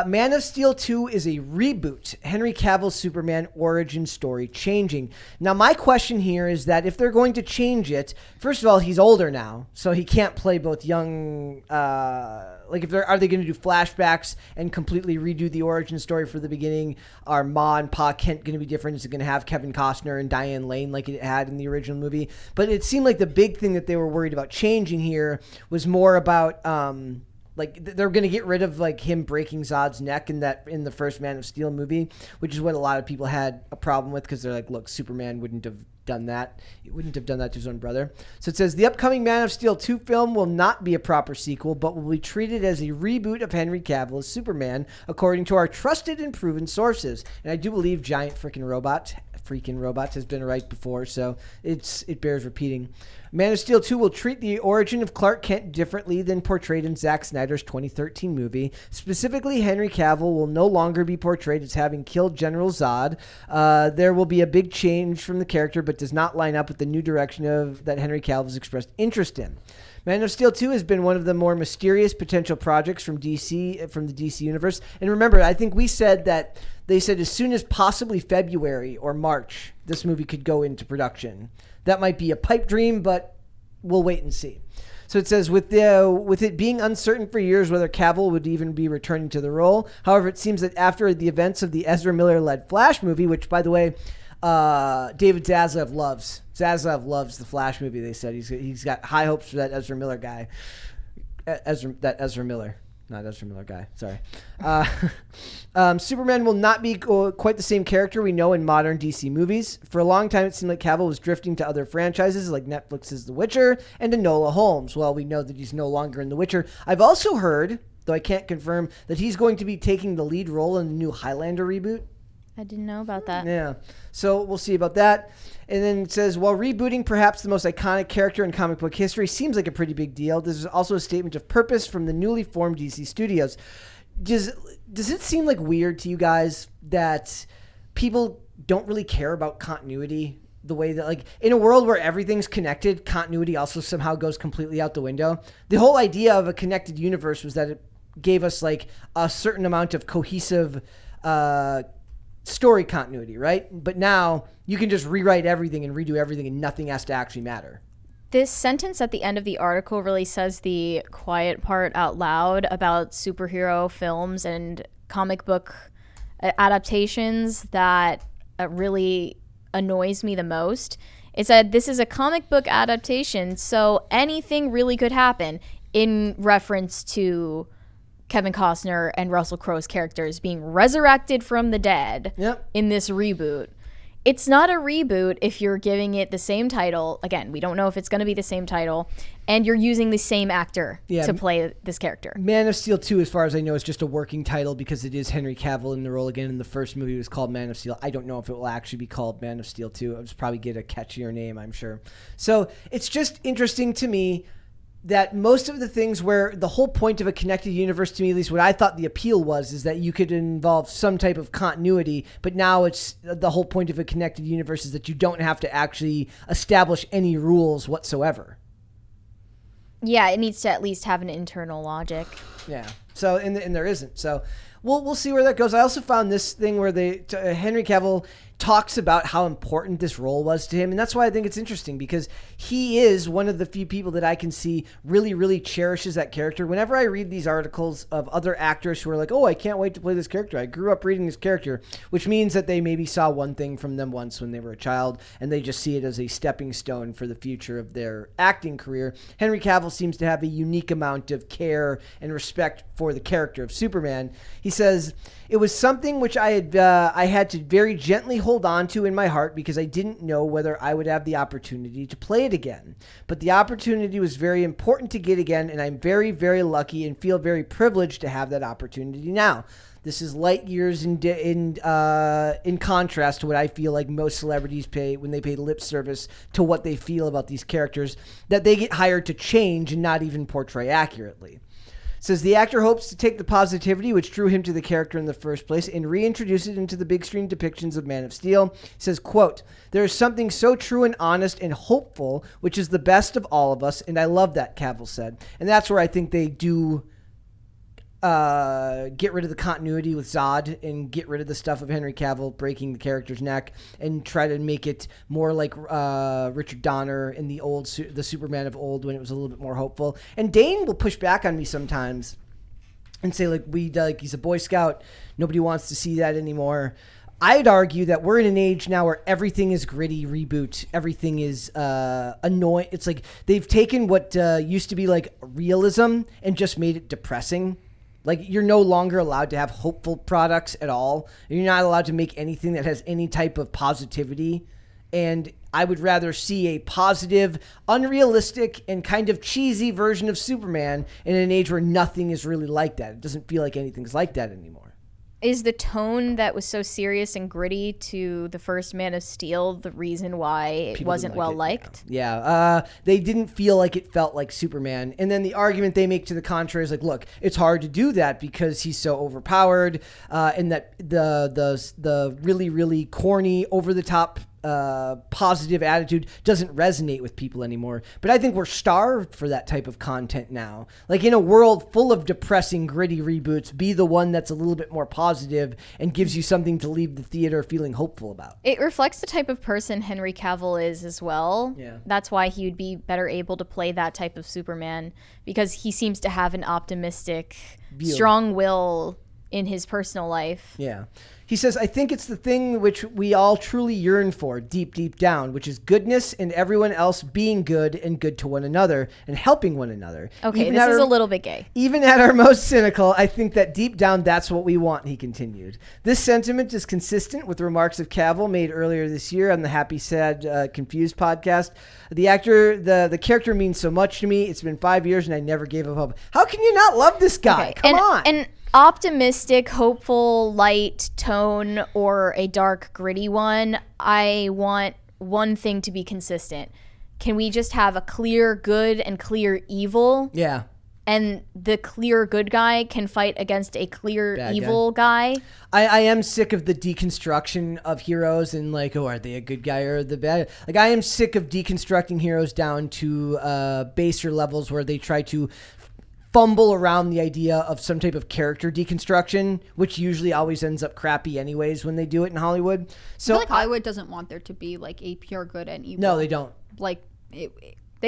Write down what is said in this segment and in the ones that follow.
Man of Steel 2 is a reboot. Henry Cavill's Superman origin story changing. Now, my question here is that if they're going to change it, first of all, he's older now, so he can't play both young. Are they going to do flashbacks and completely redo the origin story for the beginning? Are Ma and Pa Kent going to be different? Is it going to have Kevin Costner and Diane Lane like it had in the original movie? But it seemed like the big thing that they were worried about changing here was more about. They're going to get rid of him breaking Zod's neck in the first Man of Steel movie, which is what a lot of people had a problem with because they're like, look, Superman wouldn't have done that. He wouldn't have done that to his own brother. So it says the upcoming Man of Steel 2 film will not be a proper sequel, but will be treated as a reboot of Henry Cavill as Superman, according to our trusted and proven sources. And I do believe giant freaking robots has been right before, so it bears repeating. Man of Steel 2 will treat the origin of Clark Kent differently than portrayed in Zack Snyder's 2013 movie. Specifically, Henry Cavill will no longer be portrayed as having killed General Zod. There will be a big change from the character, but does not line up with the new direction that Henry Cavill has expressed interest in. Man of Steel 2 has been one of the more mysterious potential projects from the DC universe. And remember, I think we said that they said as soon as possibly February or March, this movie could go into production. That might be a pipe dream, but we'll wait and see. So it says, with it being uncertain for years whether Cavill would even be returning to the role. However, it seems that after the events of the Ezra Miller-led Flash movie, which, by the way, David Zaslav loves. Zaslav loves the Flash movie, they said. He's got high hopes for that Ezra Miller guy. Not Ezra Miller guy, sorry. Superman will not be quite the same character we know in modern DC movies. For a long time, it seemed like Cavill was drifting to other franchises like Netflix's The Witcher and Enola Holmes. Well, we know that he's no longer in The Witcher. I've also heard, though I can't confirm, that he's going to be taking the lead role in the new Highlander reboot. I didn't know about that. Yeah. So we'll see about that. And then it says, while rebooting perhaps the most iconic character in comic book history seems like a pretty big deal, this is also a statement of purpose from the newly formed DC Studios. Does it seem like weird to you guys that people don't really care about continuity the way that, in a world where everything's connected, continuity also somehow goes completely out the window? The whole idea of a connected universe was that it gave us a certain amount of cohesive story continuity, right? But now you can just rewrite everything and redo everything and nothing has to actually matter. This sentence at the end of the article really says the quiet part out loud about superhero films and comic book adaptations that really annoys me the most. It said, this is a comic book adaptation, so anything really could happen, in reference to Kevin Costner and Russell Crowe's characters being resurrected from the dead in this reboot. It's not a reboot if you're giving it the same title. Again, we don't know if it's going to be the same title, and you're using the same actor to play this character. Man of Steel 2, as far as I know, is just a working title because it is Henry Cavill in the role again. In the first movie, it was called Man of Steel. I don't know if it will actually be called Man of Steel 2. It'll just probably get a catchier name, I'm sure. So it's just interesting to me that most of the things where the whole point of a connected universe, to me, at least what I thought the appeal was, is that you could involve some type of continuity, but now it's the whole point of a connected universe is that you don't have to actually establish any rules whatsoever. Yeah, it needs to at least have an internal logic. Yeah. So, and there isn't. So we'll see where that goes. I also found this thing where Henry Cavill talks about how important this role was to him. And that's why I think it's interesting, because he is one of the few people that I can see really, really cherishes that character. Whenever I read these articles of other actors who are like, oh, I can't wait to play this character. I grew up reading this character, which means that they maybe saw one thing from them once when they were a child, and they just see it as a stepping stone for the future of their acting career. Henry Cavill seems to have a unique amount of care and respect for the character of Superman. He says, it was something which I had to very gently hold on to in my heart because I didn't know whether I would have the opportunity to play it again. But the opportunity was very important to get again, and I'm very, very lucky and feel very privileged to have that opportunity now. This is light years in contrast to what I feel like most celebrities pay when they pay lip service to what they feel about these characters that they get hired to change and not even portray accurately. Says the actor hopes to take the positivity which drew him to the character in the first place and reintroduce it into the big screen depictions of Man of Steel. Says, quote, there is something so true and honest and hopeful, which is the best of all of us, and I love that, Cavill said. And that's where I think they do get rid of the continuity with Zod and get rid of the stuff of Henry Cavill breaking the character's neck and try to make it more like Richard Donner in the Superman of old when it was a little bit more hopeful. And Dane will push back on me sometimes and say he's a Boy Scout. Nobody wants to see that anymore. I'd argue that we're in an age now where everything is gritty, reboot. Everything is annoying. It's like they've taken what used to be like realism and just made it depressing. Like, you're no longer allowed to have hopeful products at all. You're not allowed to make anything that has any type of positivity. And I would rather see a positive, unrealistic, and kind of cheesy version of Superman in an age where nothing is really like that. It doesn't feel like anything's like that anymore. Is the tone that was so serious and gritty to the first Man of Steel the reason why it wasn't well liked? Yeah. They didn't feel like it felt like Superman. And then the argument they make to the contrary is like, look, it's hard to do that because he's so overpowered, and that the really, really corny, over-the-top positive attitude doesn't resonate with people anymore. But I think we're starved for that type of content now. Like, in a world full of depressing, gritty reboots, be the one that's a little bit more positive and gives you something to leave the theater feeling hopeful about. It reflects the type of person Henry Cavill is as well. Yeah. That's why he would be better able to play that type of Superman, because he seems to have an optimistic, strong will in his personal life. Yeah. He says, I think it's the thing which we all truly yearn for deep, deep down, which is goodness and everyone else being good and good to one another and helping one another. Okay, this is a little bit gay. Even at our most cynical, I think that deep down that's what we want, he continued. This sentiment is consistent with remarks of Cavill made earlier this year on the Happy, Sad, Confused podcast. The character means so much to me. It's been 5 years and I never gave up hope. How can you not love this guy? Okay. Come on. And optimistic, hopeful, light tone or a dark, gritty one, I want one thing to be consistent. Can we just have a clear good and clear evil? Yeah. And the clear good guy can fight against a clear Bad evil guy. I am sick of the deconstruction of heroes and like, oh, are they a good guy or the bad? Like, I am sick of deconstructing heroes down to baser levels where they try to fumble around the idea of some type of character deconstruction, which usually always ends up crappy anyways when they do it in Hollywood. So I feel like Hollywood doesn't want there to be like a pure good and evil. No, they don't. Like They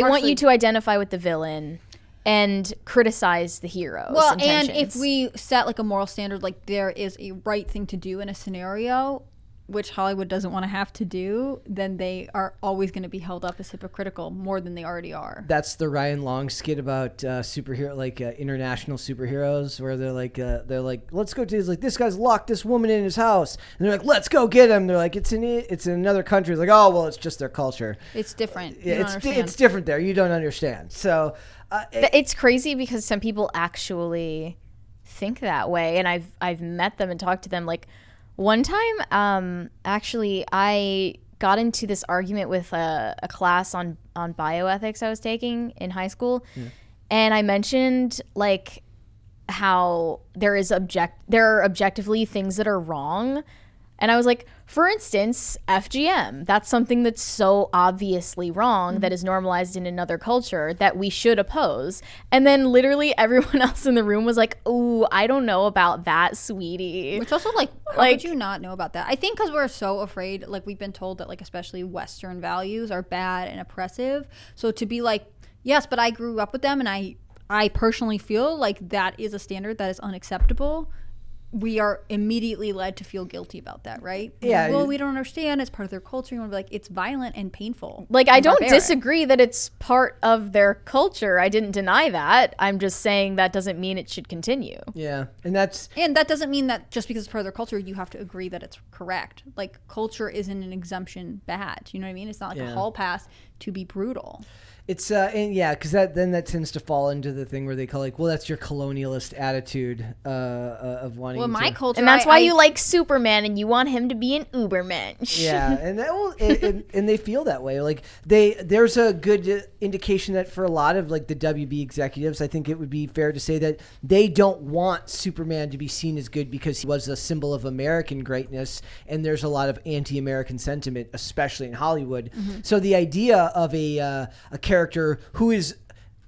want you to identify with the villain and criticize the heroes. Well, intentions. and if we set like a moral standard, like there is a right thing to do in a scenario, which Hollywood doesn't want to have to do, then they are always going to be held up as hypocritical more than they already are. That's the Ryan Long skit about superhero, like international superheroes, where they're like, let's go to this guy's locked this woman in his house, and they're like, let's go get him. They're like, it's in another country. It's like, oh well, it's just their culture. It's different. It's different there. You don't understand. So it's crazy because some people actually think that way, and I've met them and talked to them. Like, one time, actually, I got into this argument with a class on bioethics I was taking in high school, and I mentioned like how there are objectively things that are wrong, and I was like, for instance, FGM. That's something that's so obviously wrong that is normalized in another culture that we should oppose. And then literally everyone else in the room was like, "Ooh, I don't know about that, sweetie." Which also, like, how would you not know about that? I think because we're so afraid, like, we've been told that, like, especially Western values are bad and oppressive. So to be like, yes, but I grew up with them and I personally feel like that is a standard that is unacceptable. We are immediately led to feel guilty about that, right? Yeah. Well, we don't understand. It's part of their culture. You want to be like, it's violent and painful. Like, I don't disagree that it's part of their culture. I didn't deny that. I'm just saying that doesn't mean it should continue. Yeah. And that doesn't mean that just because it's part of their culture, you have to agree that it's correct. Like, culture isn't an exemption badge. You know what I mean? It's not like a hall pass to be brutal. It's and yeah, because that tends to fall into the thing where they call like, well, that's your colonialist attitude of wanting. Well, my culture, and that's why you like Superman and you want him to be an Ubermensch. Yeah, and that and they feel that way. Like there's a good indication that for a lot of like the WB executives, I think it would be fair to say that they don't want Superman to be seen as good because he was a symbol of American greatness, and there's a lot of anti-American sentiment, especially in Hollywood. Mm-hmm. So the idea of a character who is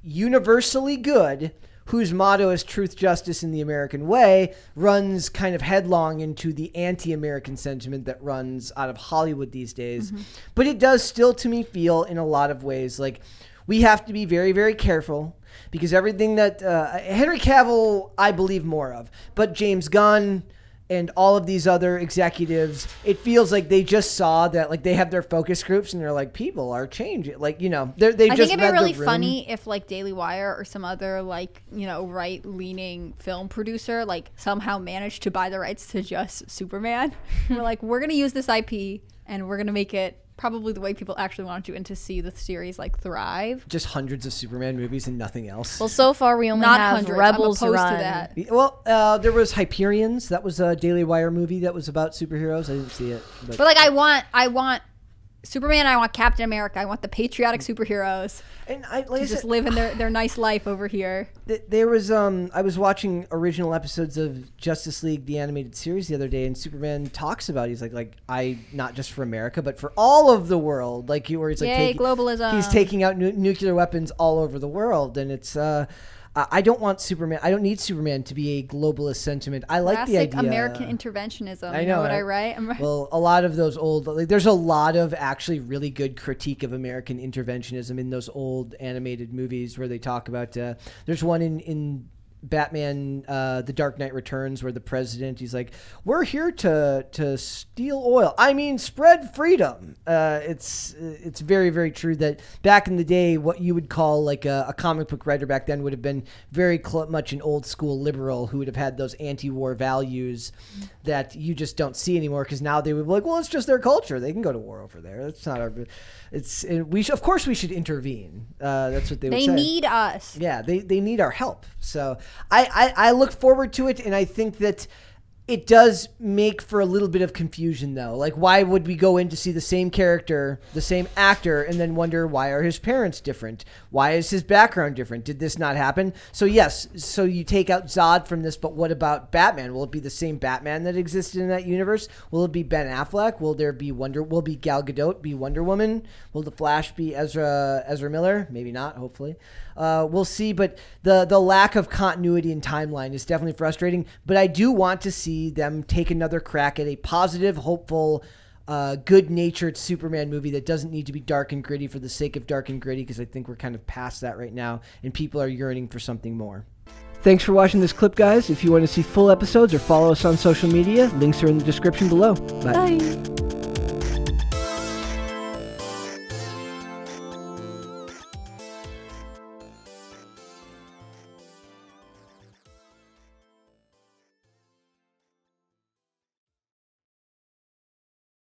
universally good, whose motto is truth, justice, in the American way, runs kind of headlong into the anti-American sentiment that runs out of Hollywood these days. But it does still, to me, feel in a lot of ways like we have to be very, very careful because everything that Henry Cavill, I believe more of, but James Gunn and all of these other executives, it feels like they just saw that, like, they have their focus groups and they're like, people are changing. Like, you know, they I just think it'd be read really the room. funny if like Daily Wire or some other like, you know, right-leaning film producer like somehow managed to buy the rights to just Superman. We're like, we're going to use this IP and we're going to make it probably the way people actually want to and to see the series like thrive. Just hundreds of Superman movies and nothing else. Well, so far we only Not have hundreds. Rebels I'm opposed Run. to that. Well, there was Hyperions. That was a Daily Wire movie that was about superheroes. I didn't see it. But like I want Superman, I want Captain America, I want the patriotic superheroes And I to just live in their nice life over here. There was I was watching original episodes of Justice League the animated series the other day, and Superman talks about he's like I not just for America but for all of the world, like where he's like Yay, globalism. He's taking out nuclear weapons all over the world, and it's I don't want Superman. I don't need Superman to be a globalist sentiment. I like the Classic idea. American interventionism. I You know, what I right? write? I'm right. Well, a lot of those old, like, there's a lot of actually really good critique of American interventionism in those old animated movies where they talk about. There's one in Batman, The Dark Knight Returns, where the president, he's like, "We're here to steal oil. I mean, spread freedom." It's very, very true that back in the day, what you would call like a comic book writer back then would have been very much an old school liberal who would have had those anti-war values that you just don't see anymore, because now they would be like, well, it's just their culture. They can go to war over there. That's not our. Of course we should intervene. That's what they would say. They need us. Yeah, they need our help. So I look forward to it, and I think that it does make for a little bit of confusion, though. Like, why would we go in to see the same character, the same actor, and then wonder, why are his parents different? Why is his background different? Did this not happen? So, yes, so you take out Zod from this, but what about Batman? Will it be the same Batman that existed in that universe? Will it be Ben Affleck? Will be Gal Gadot be Wonder Woman? Will the Flash be Ezra Miller? Maybe not, hopefully. We'll see, but the lack of continuity and timeline is definitely frustrating. But I do want to see them take another crack at a positive, hopeful, good-natured Superman movie that doesn't need to be dark and gritty for the sake of dark and gritty, because I think we're kind of past that right now, and people are yearning for something more. Thanks for watching this clip, guys. If you want to see full episodes or follow us on social media, links are in the description below. Bye. Bye.